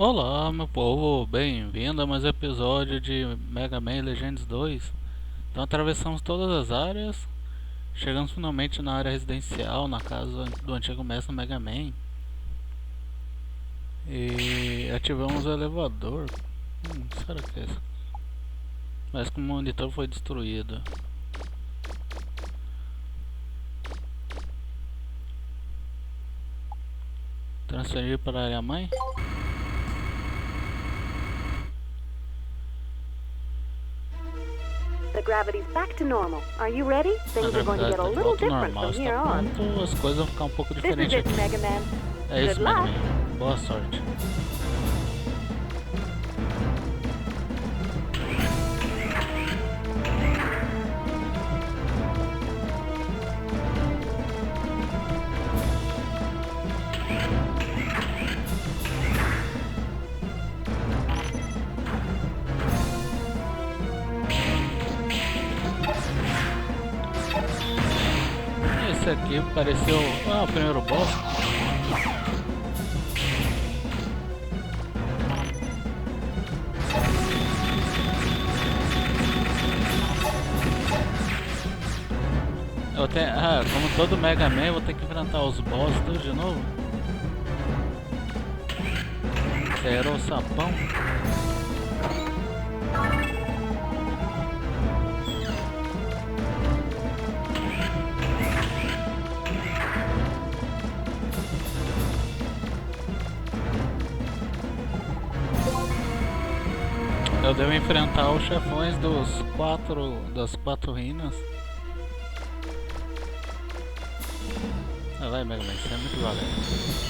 Olá, meu povo, bem-vindo a mais um episódio de Mega Man Legends 2. Então atravessamos todas as áreas, chegamos finalmente na área residencial, na casa do antigo mestre Mega Man. E ativamos o elevador. Será que é isso? Mas que o monitor foi destruído. Transferir para a área mãe? The gravity's back to normal. Are you ready? A Things are going to gravidade get a está de little volta ao different normal. from Está here on. pronto, as coisas vão ficar um pouco This is diferentes it, aqui. Mega Man. É isso, Good Mega luck. Man. Boa sorte. Esse aqui pareceu o primeiro boss. Como todo Mega Man, eu vou ter que enfrentar os boss tudo de novo. Sera o sapão. Eu devo enfrentar os chefões das quatro ruínas. Vai, Mega Man, você é muito valente.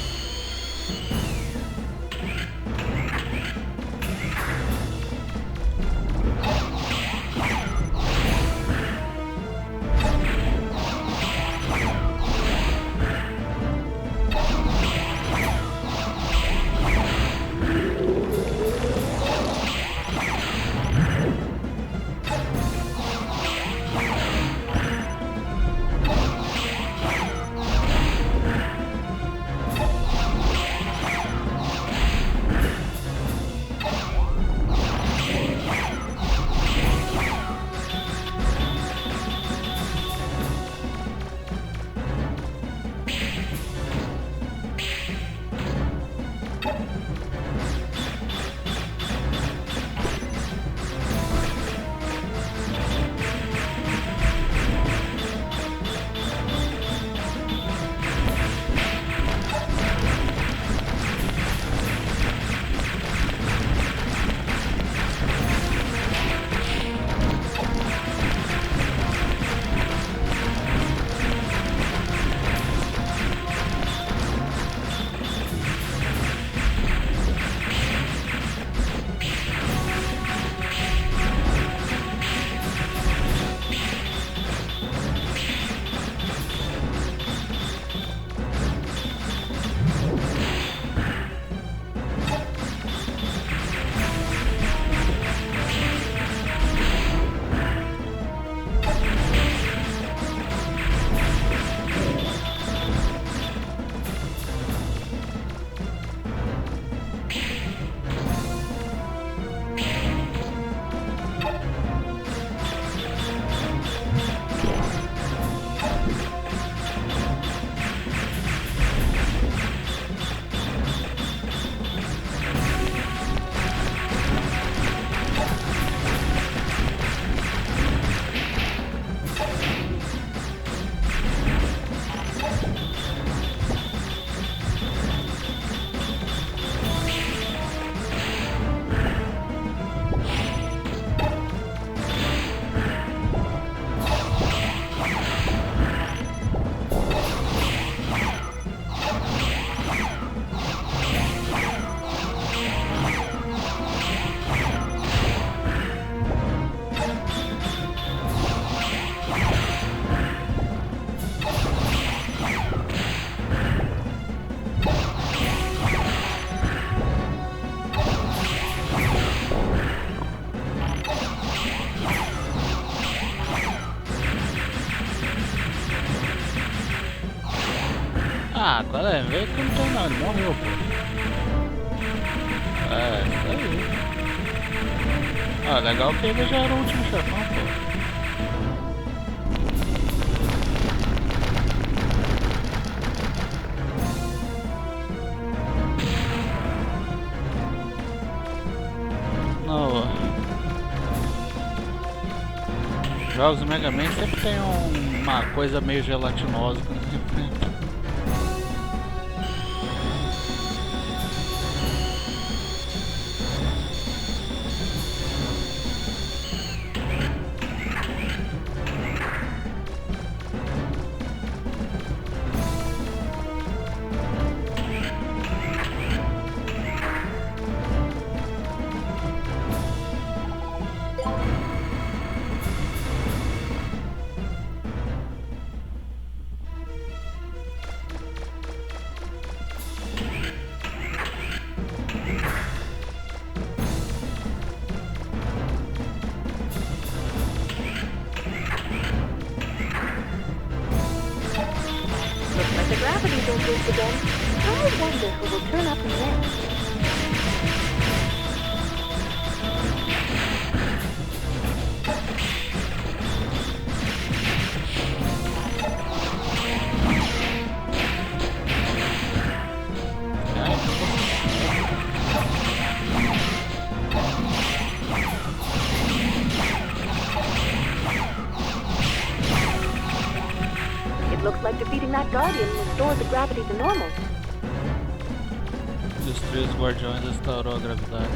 Qual é? Vê que não tem nada, ele morreu, pô. É, isso aí. Ah, legal que ele já era o último chefão, pô. No... Jogos do Mega Man sempre tem uma coisa meio gelatinosa que não enfrenta. Looks like the gravity's increased again. I wonder who will turn up next. It looks like defeating that guardian restored the gravity to normal. Destruir os guardiões restaurou a gravidade.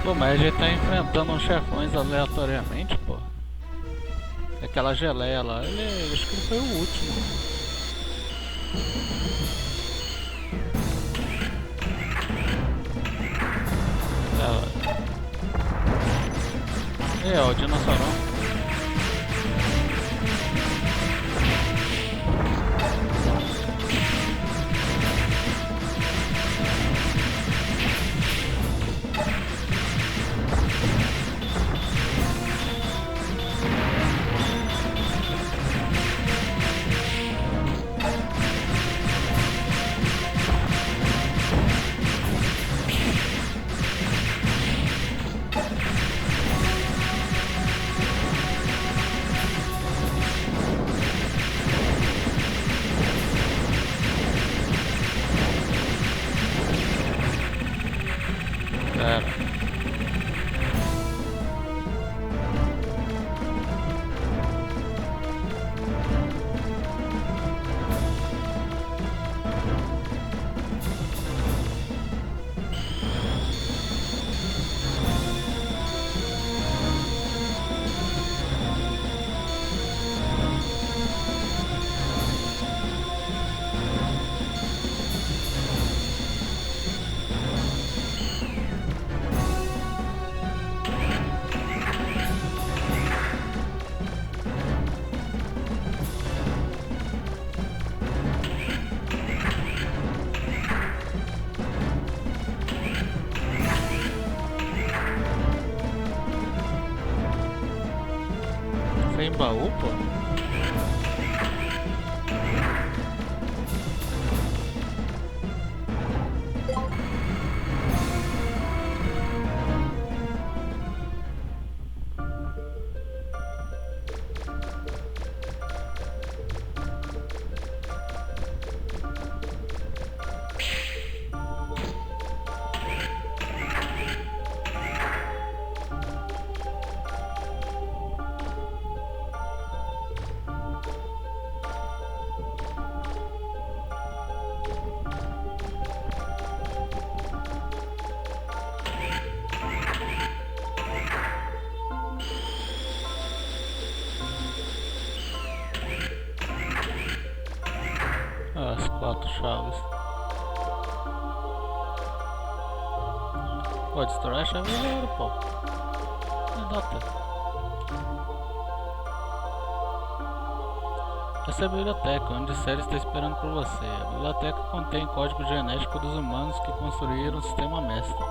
Pô, mas a gente tá enfrentando uns chefões aleatoriamente, pô. Aquela geleia lá, acho que ele foi o último. É, ó, o dinossaurão. 4 chaves. Pode estourar a chave agora, pô. Não dá tempo. Essa é a biblioteca, onde Sera está esperando por você. A biblioteca contém código genético dos humanos que construíram o sistema mestre.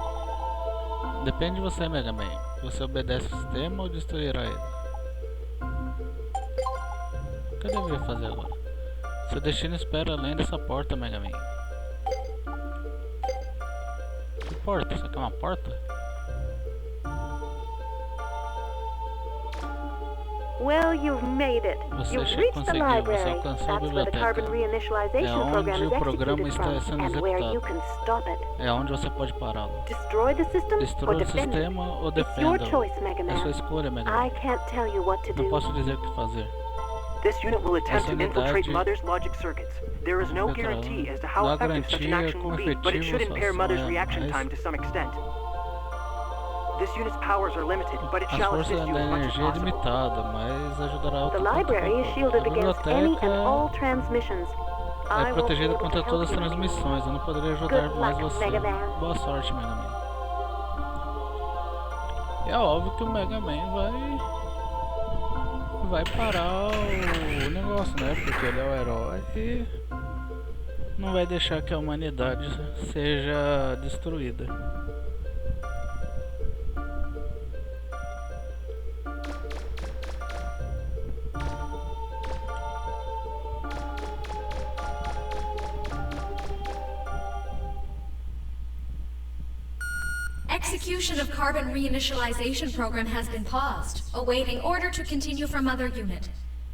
Depende de você, Mega Man. Você obedece o sistema ou destruirá ele? O que eu deveria fazer agora? Seu destino espera além dessa porta, Mega Man. Que porta? Isso aqui é uma porta? Well, you've made it. Você You've reached the conseguiu, você library. alcançou a That's where the biblioteca. carbon reinitialization É program onde is o programa executed está from, sendo and where you executado. can stop it. É onde você pode pará-lo. Destroy the system or Destrua o defend it. sistema ou It's your defenda-o. choice, Mega É sua Man. escolha, Mega Man. I can't tell you what to Não do. posso dizer o que fazer. This unit will attempt Essa to infiltrate unidade Mother's logic circuits. There is no guarantee as to how Não há effective such an garantia action quão will be, but it should efetiva impair sua Mother's ação é, reaction mas time to some extent. This unit's powers are limited, but it as shall forças assist you da as much as energia é possible. limitada, mas ajudará o The quanto library is for. shielded A against any biblioteca and all transmissions. é I won't be protegida able contra to todas as help you anymore. transmissões. Eu não poderia ajudar Good mais luck, você. Mega Man. Boa sorte, Mega Man. E é óbvio que o Mega Man vai parar o negócio, né? Porque ele é o herói e não vai deixar que a humanidade seja destruída. Execution of carbon reinitialization program has been paused, awaiting order to continue from Mother Unit.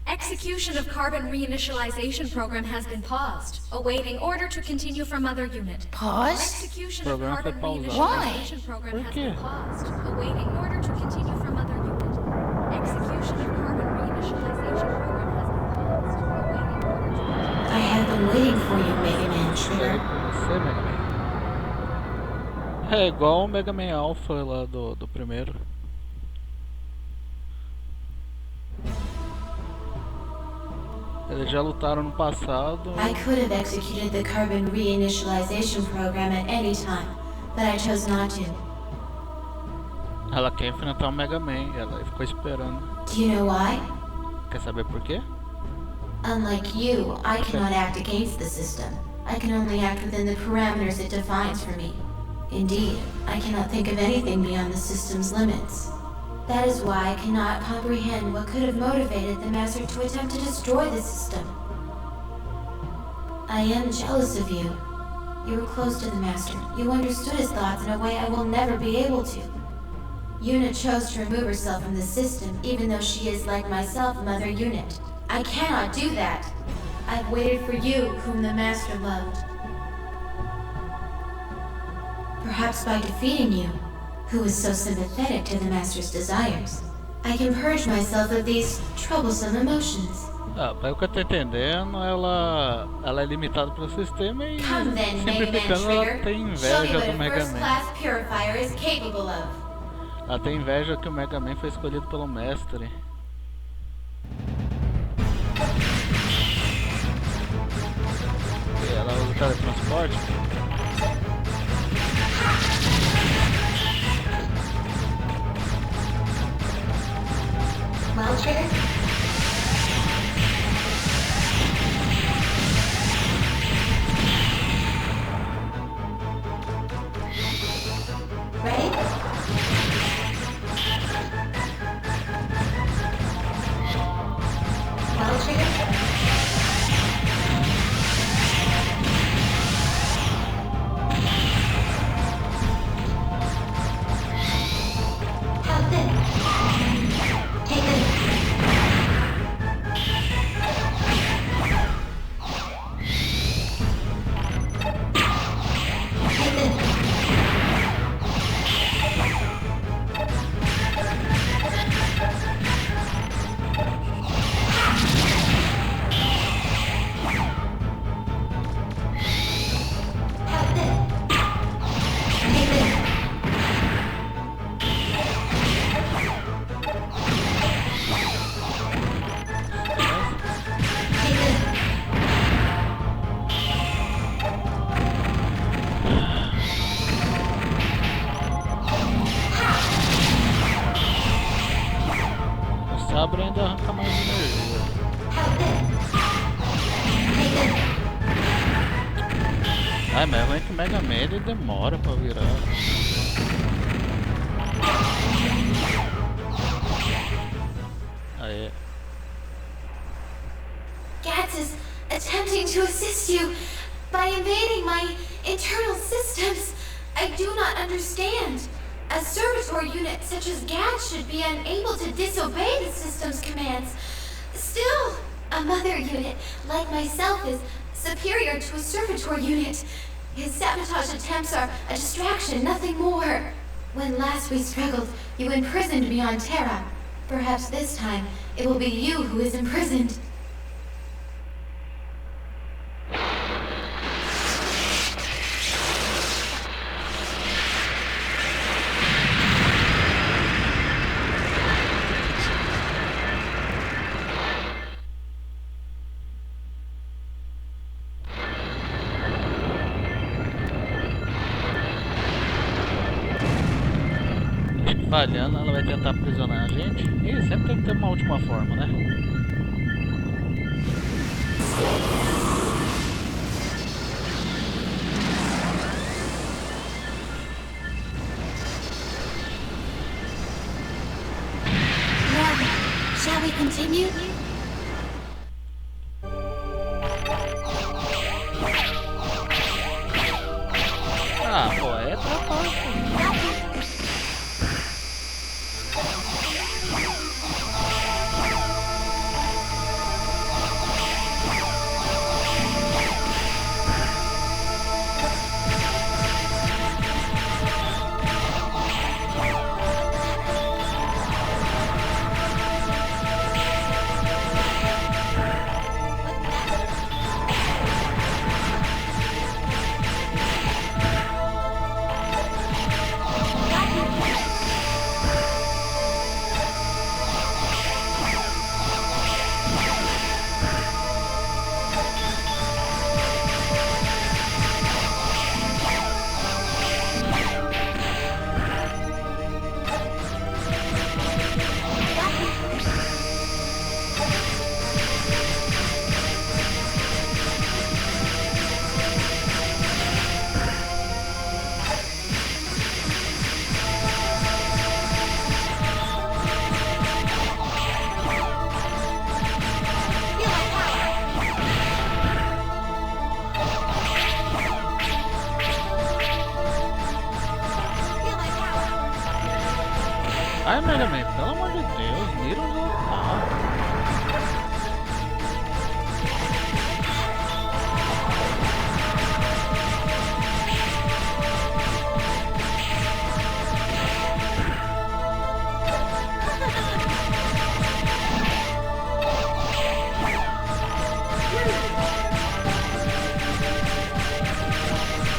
Execution of carbon reinitialization program has been paused, awaiting order to continue from Mother Unit. Pause? Execution of Program foi carbon pausado. reinitialization program Por has quê? been paused, awaiting order to continue from Mother Unit. Execution of carbon reinitialization program has been paused, awaiting order to continue. I have been waiting for you, Mega Man Esperei Trigger. por você, Mega Man. É igual o Mega Man Alpha lá do primeiro. Eles já lutaram no passado. I could have executed the carbon reinitialization program at any time, but I chose not to. Ela quer enfrentar o Mega Man, ela ficou esperando. Do you know why? Quer saber por quê? Unlike you, I cannot act against the system. I can only act within the parameters it defines for me. Indeed, I cannot think of anything beyond the system's limits. That is why I cannot comprehend what could have motivated the Master to attempt to destroy the system. I am jealous of you. You were close to the Master. You understood his thoughts in a way I will never be able to. Yuna chose to remove herself from the system, even though she is, like myself, Mother Unit. I cannot do that. I've waited for you, whom the Master loved. Perhaps by defeating you, who is so sympathetic to the Master's desires, I can purge myself of these troublesome emotions. Ah, pelo que eu tô entendendo, ela é limitada pelo sistema e Come then, Mega Man simplificando ela Trigger. tem Show me inveja what do a Mega Man. first-class purifier is capable of. Ela tem inveja que o Mega Man foi escolhido pelo mestre. E ela usa o teletransporte. Well, Trigger? Ready? Well, Trigger? Ai, mas é que o Mega Man ele demora pra virar. Aê. Gats is attempting to assist you by invading my internal systems. I do not understand. A servitor unit such as Gats should be unable to disobey the system's commands. Still, a mother unit like myself is superior to a servitor unit. His sabotage attempts are a distraction, nothing more. When last we struggled, you imprisoned me on Terra. Perhaps this time, it will be you who is imprisoned. Falhando, ela vai tentar aprisionar a gente. E sempre tem que ter uma última forma, né? Now, shall we continue? Ah, pô, é trabalho. Ai, Mega Man, pelo amor de Deus, mira onde ela tá.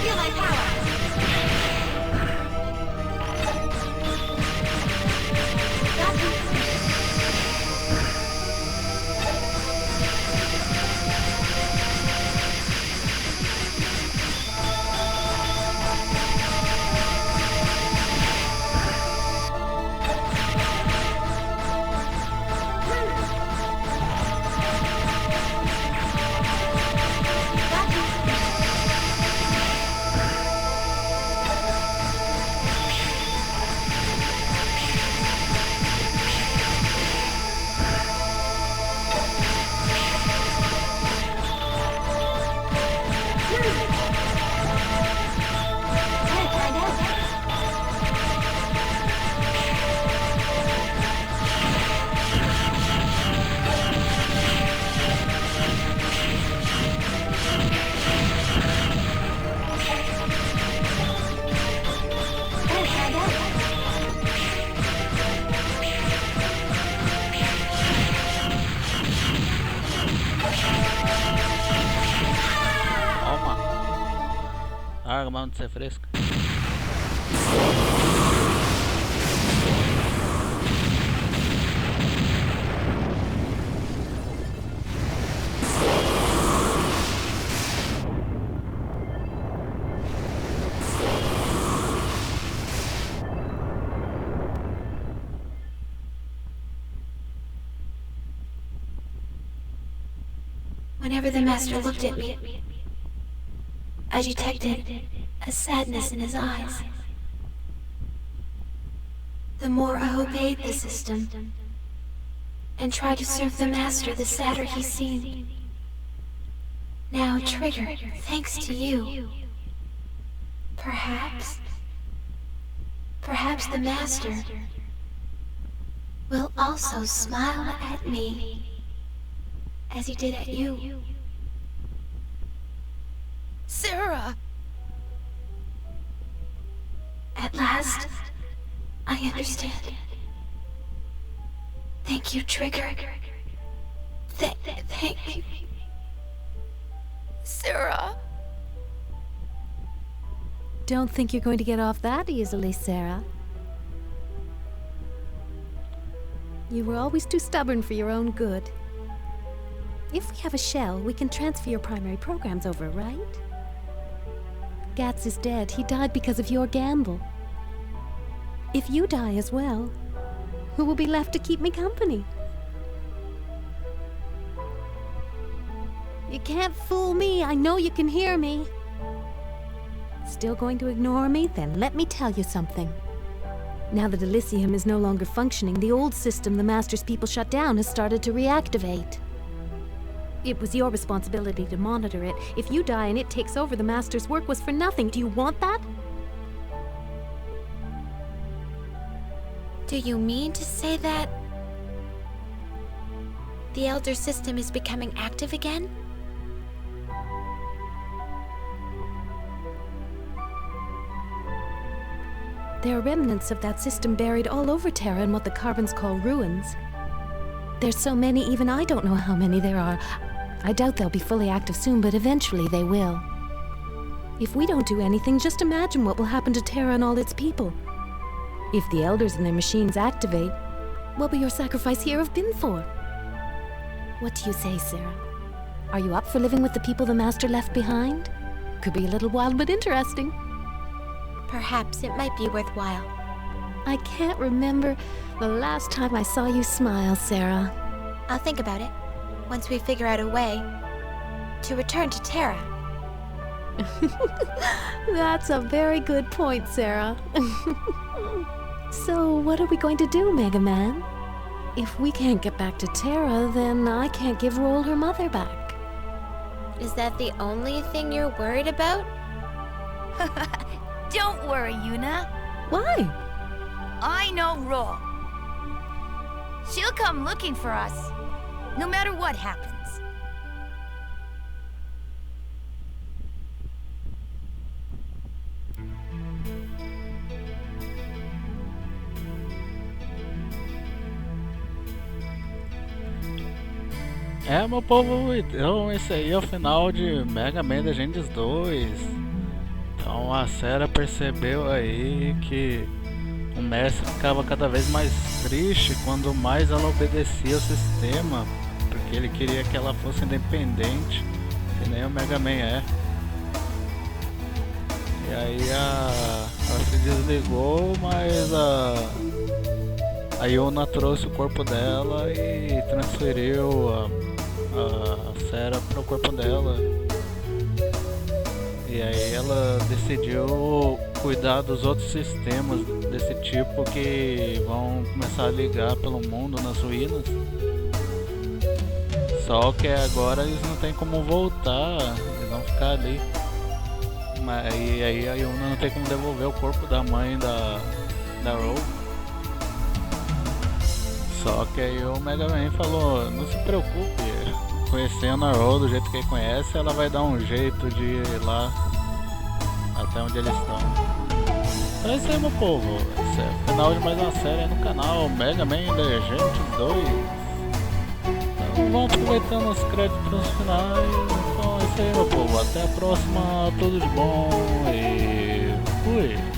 Feel my power! Larga, mano, de ser fresca. Whenever the master looked at me, I detected a sadness in his eyes. The more I obeyed the system and tried to serve the master, the sadder he seemed. Now, Trigger, thanks to you, perhaps the master will also smile at me as he did at you. Sera! At last, I understand. Thank you, Trigger. Thank you. Sera! Don't think you're going to get off that easily, Sera. You were always too stubborn for your own good. If we have a shell, we can transfer your primary programs over, right? Gats is dead. He died because of your gamble. If you die as well, who will be left to keep me company? You can't fool me. I know you can hear me. Still going to ignore me? Then let me tell you something. Now that Elysium is no longer functioning, the old system the Master's people shut down has started to reactivate. It was your responsibility to monitor it. If you die and it takes over, the Master's work was for nothing. Do you want that? Do you mean to say that the Elder System is becoming active again? There are remnants of that system buried all over Terra in what the Carbons call ruins. There's so many, even I don't know how many there are. I doubt they'll be fully active soon, but eventually they will. If we don't do anything, just imagine what will happen to Terra and all its people. If the Elders and their machines activate, what will your sacrifice here have been for? What do you say, Sera? Are you up for living with the people the Master left behind? Could be a little wild, but interesting. Perhaps it might be worthwhile. I can't remember the last time I saw you smile, Sera. I'll think about it once we figure out a way to return to Terra. That's a very good point, Sera. So, what are we going to do, Mega Man? If we can't get back to Terra, then I can't give Roll her mother back. Is that the only thing you're worried about? Don't worry, Yuna. Why? I know Roll. She'll come looking for us, no matter what happens. É, meu povo, então esse aí é o final de Mega Man Legends 2. Então a Sera percebeu aí que o mestre ficava cada vez mais triste quando mais ela obedecia ao sistema, porque ele queria que ela fosse independente, que nem o Mega Man é. E aí ela se desligou, mas a Yuna trouxe o corpo dela e transferiu a Sera para o corpo dela. E aí ela decidiu cuidar dos outros sistemas desse tipo que vão começar a ligar pelo mundo nas ruínas. Só que agora eles não tem como voltar, eles vão ficar ali. E aí a Yuna não tem como devolver o corpo da mãe da Rogue. Só que aí o Mega Man falou, não se preocupe, conhecendo a Rogue do jeito que ele conhece, ela vai dar um jeito de ir lá até onde eles estão. Então é isso aí, meu povo, esse é o final de mais uma série no canal Mega Man Legends 2. Então vamos aproveitando os créditos finais. Então é isso aí, meu povo, até a próxima, tudo de bom e fui!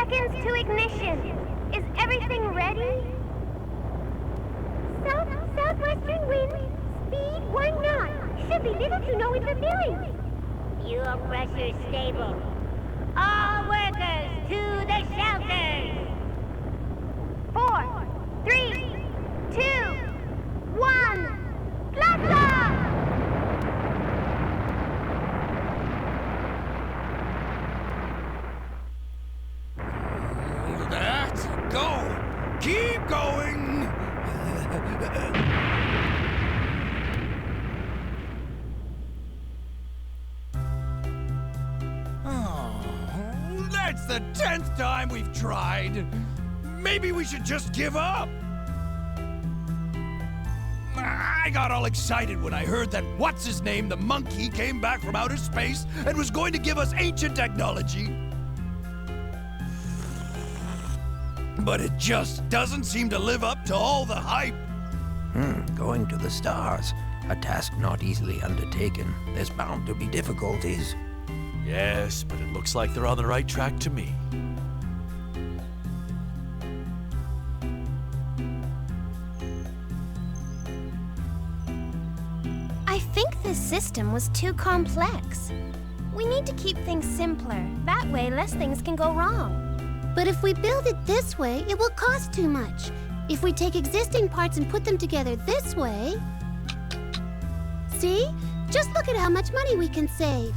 seconds to ignition. Is everything ready? Southwestern wind, speed 1 knot. Should be little to no interference. Fuel pressure stable. All workers to the shelters. 4, 3, 2, 1. Blast off! That's go! Keep going! Oh, that's the 10th time we've tried. Maybe we should just give up. I got all excited when I heard that what's-his-name, the monkey, came back from outer space and was going to give us ancient technology. But it just doesn't seem to live up to all the hype. Going to the stars. A task not easily undertaken. There's bound to be difficulties. Yes, but it looks like they're on the right track to me. I think this system was too complex. We need to keep things simpler. That way, less things can go wrong. But if we build it this way, it will cost too much. If we take existing parts and put them together this way... See? Just look at how much money we can save.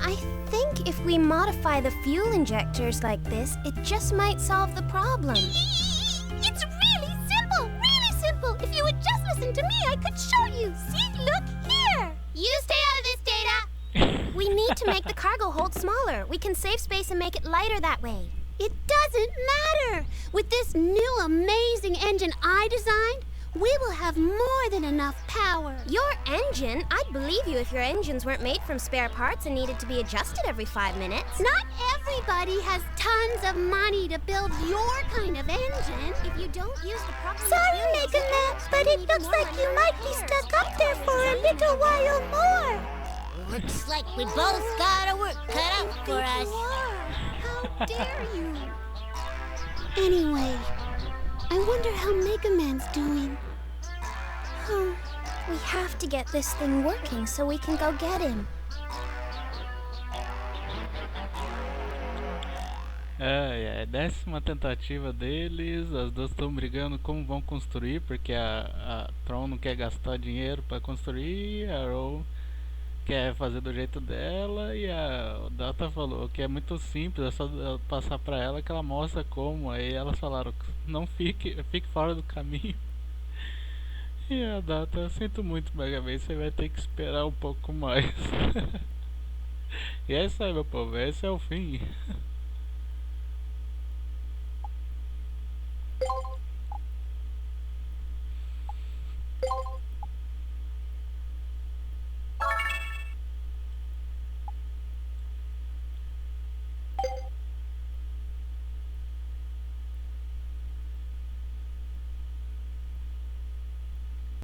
I think if we modify the fuel injectors like this, it just might solve the problem. It's really simple! Really simple! If you would just listen to me, I could show you. See? Look here! You stay out of this, Data! We need to make the cargo hold smaller. We can save space and make it lighter that way. It doesn't matter! With this new amazing engine I designed, we will have more than enough power. Your engine? I'd believe you if your engines weren't made from spare parts and needed to be adjusted every 5 minutes. Not everybody has tons of money to build your kind of engine. If you don't use the proper Sorry, materials, MegaMan, but it looks like you might be stuck up there for a little while more. Looks like we both got our work cut out for us. How dare you? Anyway, I wonder how MegaMan's doing. We have to get this thing working so we can go get him. É 10ª tentativa deles, as duas estão brigando como vão construir, porque a Tron não quer gastar dinheiro para construir, a Ro quer fazer do jeito dela, e a Data falou que é muito simples, é só passar pra ela que ela mostra como. Aí elas falaram, não fique fora do caminho. E a Data, eu sinto muito, Mega Man, você vai ter que esperar um pouco mais. E é isso aí, meu povo, esse é o fim.